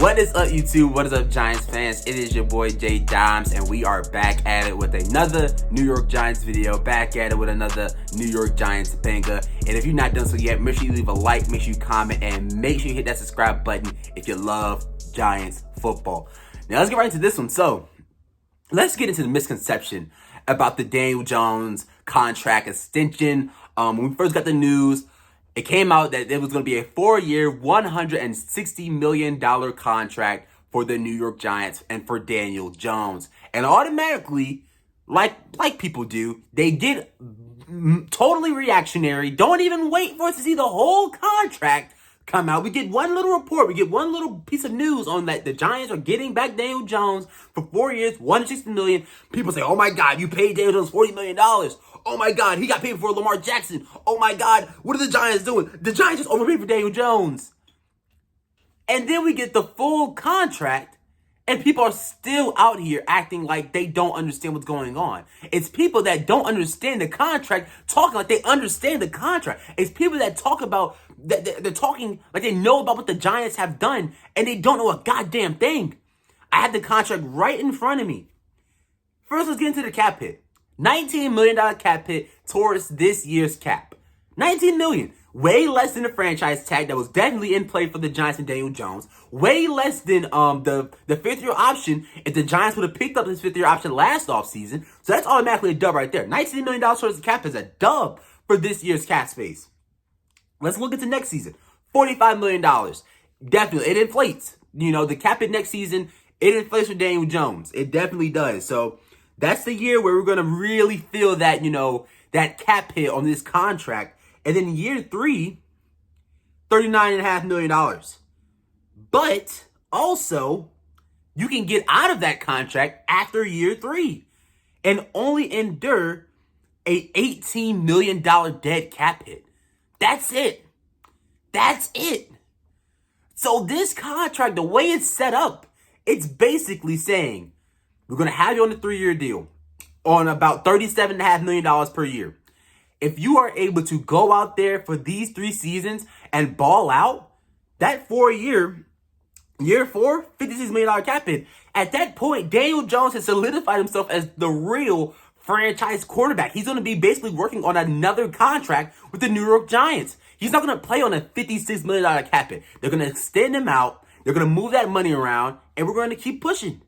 What is up, YouTube? What is up, Giants fans? It is your boy J Dimes, and we are back at it with another New York Giants video, back at it with another New York Giants banger. And if you're not done so yet, make sure you leave a like, make sure you comment, and make sure you hit that subscribe button if you love Giants football. Now let's get right into this one. So let's get into the misconception about the Daniel Jones contract extension. When we first got the news, it came out that it was going to be a 4-year, $160 million contract for the New York Giants and for Daniel Jones. And automatically, like people do, they get totally reactionary. Don't even wait for us to see the whole contract come out. We get one little report. We get one little piece of news on that the Giants are getting back Daniel Jones for 4 years, $160 million. People say, oh my God, you paid Daniel Jones $40 million. Oh my God, he got paid for Lamar Jackson. Oh my God, what are the Giants doing? The Giants just overpaid for Daniel Jones. And then we get the full contract, and people are still out here acting like they don't understand what's going on. It's people that don't understand the contract talking like they understand the contract. It's people that talk about, they're talking like they know about what the Giants have done, and they don't know a goddamn thing. I had the contract right in front of me. First, let's get into the cap hit. $19 million cap hit towards this year's cap. $19 million. Way less than the franchise tag that was definitely in play for the Giants and Daniel Jones. Way less than the fifth-year option if the Giants would have picked up this fifth-year option last offseason. So that's automatically a dub right there. $19 million towards the cap is a dub for this year's cap space. Let's look at the next season. $45 million. Definitely. It inflates. You know, the cap hit next season, it inflates for Daniel Jones. It definitely does. So that's the year where we're going to really feel that, you know, that cap hit on this contract. And then year 3, $39.5 million. But also, you can get out of that contract after year 3 and only endure a $18 million dead cap hit. That's it. That's it. So this contract, the way it's set up, it's basically saying, we're going to have you on a 3-year deal on about $37.5 million per year. If you are able to go out there for these 3 seasons and ball out, that 4-year, year 4, $56 million cap hit. At that point, Daniel Jones has solidified himself as the real franchise quarterback. He's going to be basically working on another contract with the New York Giants. He's not going to play on a $56 million cap hit. They're going to extend him out. They're going to move that money around, and we're going to keep pushing.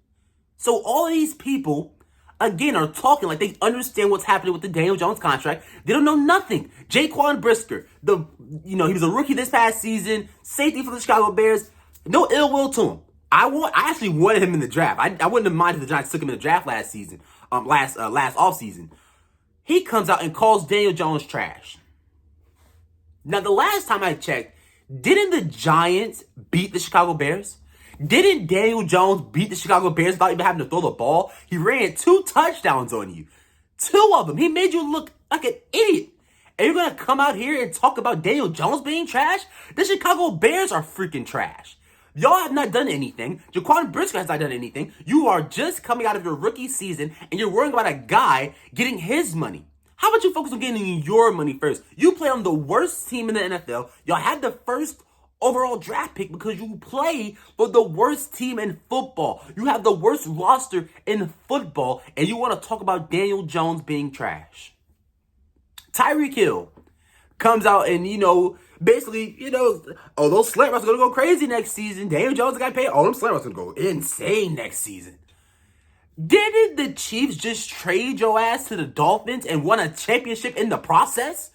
So all of these people, again, are talking like they understand what's happening with the Daniel Jones contract. They don't know nothing. Jaquan Brisker, he was a rookie this past season, safety for the Chicago Bears. No ill will to him. I actually wanted him in the draft. I wouldn't have minded if the Giants took him in the draft last season, last offseason. He comes out and calls Daniel Jones trash. Now, the last time I checked, didn't the Giants beat the Chicago Bears? Didn't Daniel Jones beat the Chicago Bears without even having to throw the ball? He ran 2 touchdowns on you. 2 of them. He made you look like an idiot. And you're going to come out here and talk about Daniel Jones being trash? The Chicago Bears are freaking trash. Y'all have not done anything. Jaquan Brisker has not done anything. You are just coming out of your rookie season, and you're worrying about a guy getting his money. How about you focus on getting your money first? You play on the worst team in the NFL. Y'all had the first overall draft pick because you play for the worst team in football. You have the worst roster in football, and you want to talk about Daniel Jones being trash. Tyreek Hill comes out and, basically, oh, those slant routes are going to go crazy next season. Daniel Jones got paid. Oh, them slant routes are going to go insane next season. Didn't the Chiefs just trade your ass to the Dolphins and won a championship in the process?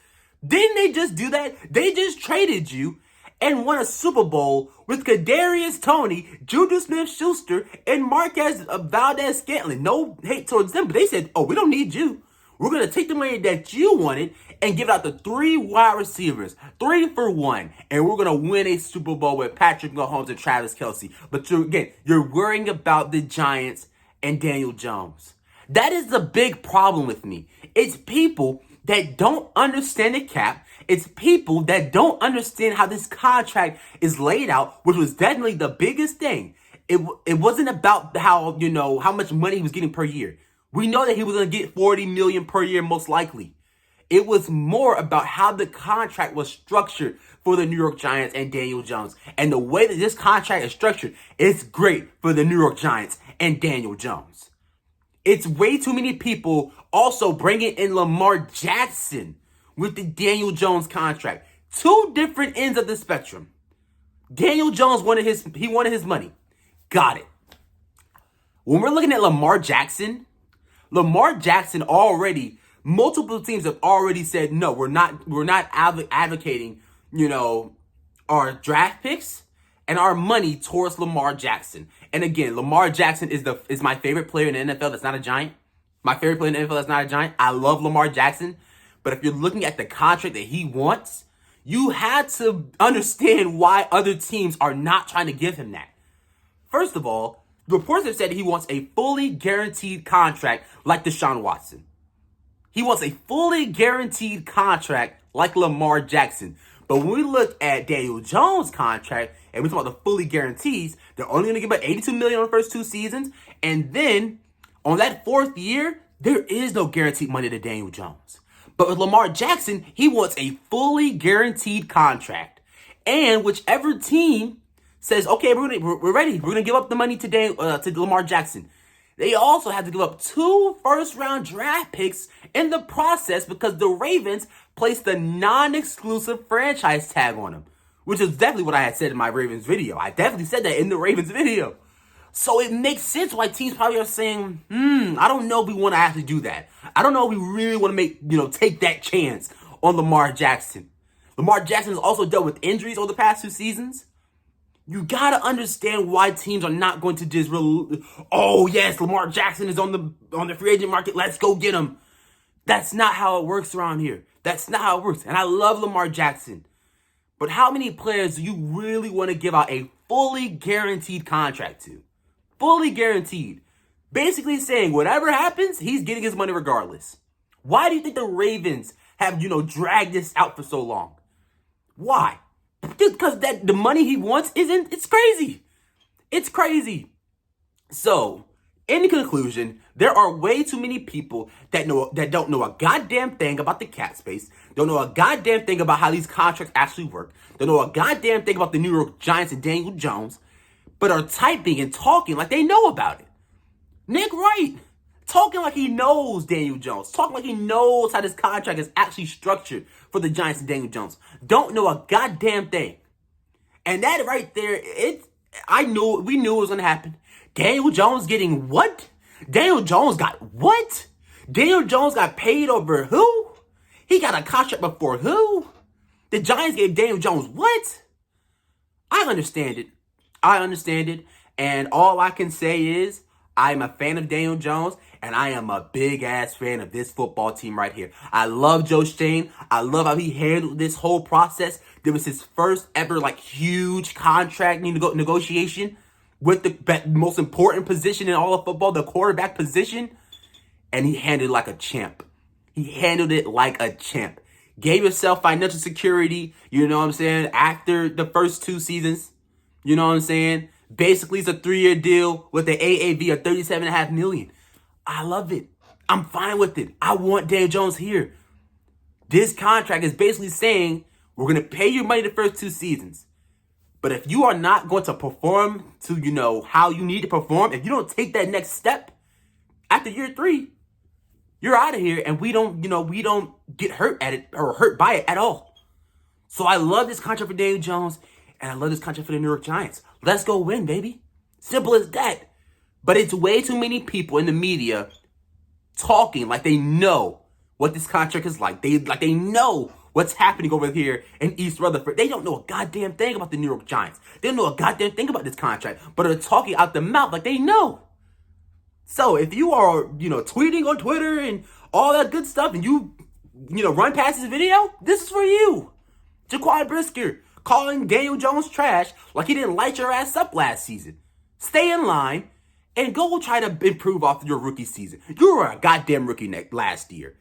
Didn't they just do that? They just traded you and won a Super Bowl with Kadarius Toney, Juju Smith-Schuster, and Marquez Valdez-Scantling. No hate towards them, but they said, oh, we don't need you. We're going to take the money that you wanted and give out the 3 wide receivers, 3 for 1, and we're going to win a Super Bowl with Patrick Mahomes and Travis Kelce. But you're worrying about the Giants and Daniel Jones. That is the big problem with me. It's people that don't understand the cap. It's people that don't understand how this contract is laid out, which was definitely the biggest thing. It wasn't about how much money he was getting per year. We know that he was going to get $40 million per year most likely. It was more about how the contract was structured for the New York Giants and Daniel Jones. And the way that this contract is structured is great for the New York Giants and Daniel Jones. It's way too many people also bringing in Lamar Jackson with the Daniel Jones contract. Two different ends of the spectrum. Daniel Jones wanted his money. Got it. When we're looking at Lamar Jackson already, multiple teams have already said, no, we're not advocating, our draft picks and our money towards Lamar Jackson. And again, Lamar Jackson is my favorite player in the NFL that's not a Giant. My favorite player in the NFL that's not a Giant. I love Lamar Jackson. But if you're looking at the contract that he wants, you had to understand why other teams are not trying to give him that. First of all, the reports have said he wants a fully guaranteed contract like Deshaun Watson. He wants a fully guaranteed contract like Lamar Jackson. But when we look at Daniel Jones' contract, and we talk about the fully guarantees, they're only going to give about $82 million on the first 2 seasons. And then on that 4th year, there is no guaranteed money to Daniel Jones. But with Lamar Jackson, he wants a fully guaranteed contract. And whichever team says, okay, we're ready. We're going to give up the money to Lamar Jackson. They also have to give up 2 first-round draft picks in the process because the Ravens placed the non-exclusive franchise tag on him, which is definitely what I had said in my Ravens video. I definitely said that in the Ravens video. So it makes sense why teams probably are saying, I don't know if we want to actually do that. I don't know if we really want to take that chance on Lamar Jackson. Lamar Jackson has also dealt with injuries over the past 2 seasons. You got to understand why teams are not going to just, oh yes, Lamar Jackson is on the free agent market. Let's go get him. That's not how it works around here. That's not how it works. And I love Lamar Jackson. But how many players do you really want to give out a fully guaranteed contract to? Fully guaranteed. Basically saying whatever happens, he's getting his money regardless. Why do you think the Ravens have, dragged this out for so long? Why? Because the money he wants it's crazy. It's crazy. So, in conclusion, there are way too many people that don't know a goddamn thing about the cap space, don't know a goddamn thing about how these contracts actually work, don't know a goddamn thing about the New York Giants and Daniel Jones, but are typing and talking like they know about it. Nick Wright, talking like he knows Daniel Jones, talking like he knows how this contract is actually structured for the Giants and Daniel Jones. Don't know a goddamn thing. And that right there, we knew it was going to happen. Daniel Jones getting what? Daniel Jones got what? Daniel Jones got paid over who? He got a contract before who? The Giants gave Daniel Jones what? I understand it. And all I can say is I'm a fan of Daniel Jones, and I am a big-ass fan of this football team right here. I love Joe Schoen. I love how he handled this whole process. There was his first ever, huge contract negotiation with the most important position in all of football, the quarterback position, and he handled it like a champ. Gave yourself financial security, after the first 2 seasons. You know what I'm saying? Basically, it's a 3-year deal with the AAV of $37.5 million. I love it. I'm fine with it. I want Daniel Jones here. This contract is basically saying we're going to pay you money the first 2 seasons. But if you are not going to perform to, how you need to perform, if you don't take that next step after year 3, you're out of here, and we don't get hurt at it or hurt by it at all. So I love this contract for Daniel Jones, and I love this contract for the New York Giants. Let's go win, baby. Simple as that. But it's way too many people in the media talking like they know what this contract is like. They know what's happening over here in East Rutherford. They don't know a goddamn thing about the New York Giants. They don't know a goddamn thing about this contract, but are talking out the mouth like they know. So if you are, tweeting on Twitter and all that good stuff, and you run past this video, this is for you. Jaquan Brisker calling Daniel Jones trash like he didn't light your ass up last season. Stay in line and go try to improve off your rookie season. You were a goddamn rookie last year.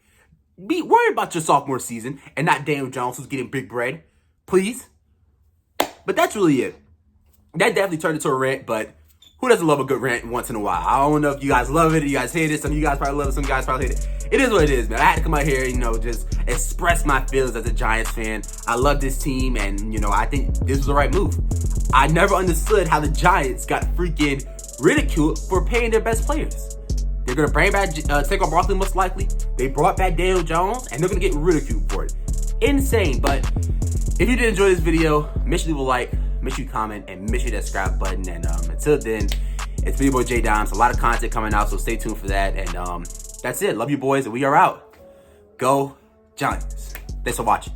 Be worried about your sophomore season and not Daniel Jones who's getting big bread. Please. But that's really it. That definitely turned into a rant, but Who doesn't love a good rant once in a while? I don't know if you guys love it, you guys hate it. Some of you guys probably love it, some of you guys probably hate it. It is what it is, man. I had to come out here, just express my feelings as a Giants fan. I love this team, and, I think this was the right move. I never understood how the Giants got freaking ridiculed for paying their best players. They're going to bring back Saquon Barkley most likely. They brought back Daniel Jones, and they're going to get ridiculed for it. Insane, but if you did enjoy this video, make sure you leave a like, make sure you comment, and make sure you hit that subscribe button. And until then, it's me, boy J Dimes. A lot of content coming out, so stay tuned for that. And that's it. Love you boys, and we are out. Go Giants. Thanks for watching.